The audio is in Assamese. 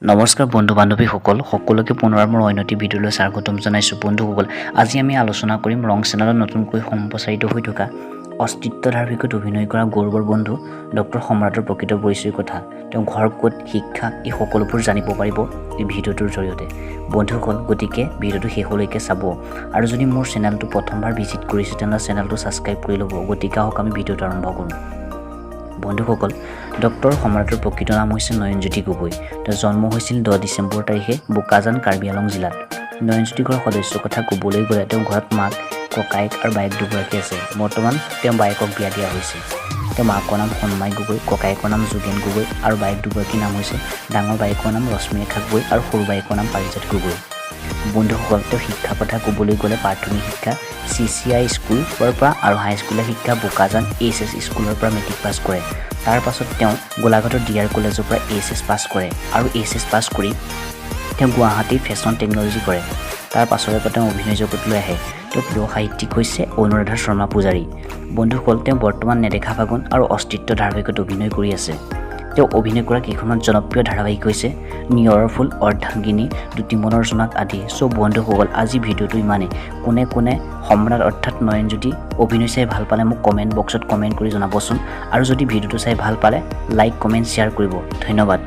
নমস্কাৰ বন্ধু বান্ধৱীসকল সকলোকে পুনৰ মোৰ অন্যটি ভিডিঅ'লৈ স্বাগতম জনাইছোঁ বন্ধুসকল। আজি আমি আলোচনা কৰিম ৰং চেনেলত নতুনকৈ সম্প্ৰচাৰিত হৈ থকা অস্তিত্ব ধাৰাবাহিকত অভিনয় কৰা গৌৰৱৰ বন্ধু ডক্টৰ সম্ৰাটৰ প্ৰকৃত পৰিচয়ৰ কথা, তেওঁ ঘৰ ক'ত, শিক্ষা, এই সকলোবোৰ জানিব পাৰিব এই ভিডিঅ'টোৰ জৰিয়তে বন্ধুসকল। গতিকে ভিডিঅ'টো শেষলৈকে চাব আৰু যদি মোৰ চেনেলটো প্ৰথমবাৰ ভিজিট কৰিছে তেনেহ'লে চেনেলটো ছাবস্ক্ৰাইব কৰি ল'ব। গতিকে আহক আমি ভিডিঅ'টো আৰম্ভ কৰোঁ। বন্ধুসকল, ডক্টৰ সম্ৰাটৰ প্ৰকৃত নাম হৈছে নয়নজ্যোতি গগৈ। তেওঁৰ জন্ম হৈছিল 10 ডিচেম্বৰ তাৰিখে বোকাজান, কাৰ্বি আংলং জিলাত। নয়নজ্যোতি ঘৰৰ সদস্যৰ কথা ক'বলৈ গ'লে তেওঁৰ ঘৰত মাক, ককায়েক আৰু বায়েক দুগৰাকী আছে। বৰ্তমান তেওঁ বায়েকক বিয়া দিয়া হৈছে। তেওঁৰ মাকৰ নাম সন্মাই গগৈ, ককায়েকৰ নাম যোগেন গগৈ আৰু বায়েক দুগৰাকীৰ নাম হৈছে ডাঙৰ বায়েকৰ নাম ৰশ্মিৰেখা গগৈ আৰু সৰু বায়েকৰ নাম পাৰিজাত গগৈ। বন্ধুসকল, তেওঁ শিক্ষাৰ কথা ক'বলৈ গ'লে প্ৰাথমিক শিক্ষা CCI স্কুলৰ পৰা আৰু হাইস্কুলীয়া শিক্ষা বোকাজান SS স্কুলৰ পৰা মেট্ৰিক পাছ কৰে। তাৰ পাছত তেওঁ গোলাঘাটৰ DR কলেজৰ পৰা SS পাছ কৰে আৰু SS পাছ কৰি তেওঁ গুৱাহাটীৰ ফেশ্বন টেকন'লজি কৰে। তাৰ পাছৰে পৰা তেওঁ অভিনয় জগতলৈ আহে। তেওঁ প্ৰিয় সাহিত্যিক হৈছে অনুৰাধা শৰ্মা পূজাৰী। বন্ধুসকল, তেওঁ বৰ্তমান নেদেখা ফাগুন আৰু অস্তিত্ব ধাৰাবাহিকত অভিনয় কৰি আছে। তেওঁ অভিনয় কৰা কেইখনমান জনপ্ৰিয় ধাৰাবাহিক হৈছে নিয়ৰৰ ফুল, অৰ্ধাংগিনী, দুটি মনৰ জোনাক আদি। বন্ধুসকল, আজি ভিডিঅ'টো ইমানেই। কোনে সম্ৰাট অৰ্থাৎ নয়নজ্যোতি অভিনয় চাই ভাল পালে মোক কমেণ্ট বক্সত কমেণ্ট কৰি জনাবচোন আৰু যদি ভিডিঅ'টো চাই ভাল পালে লাইক, কমেণ্ট, শ্বেয়াৰ কৰিব। ধন্যবাদ।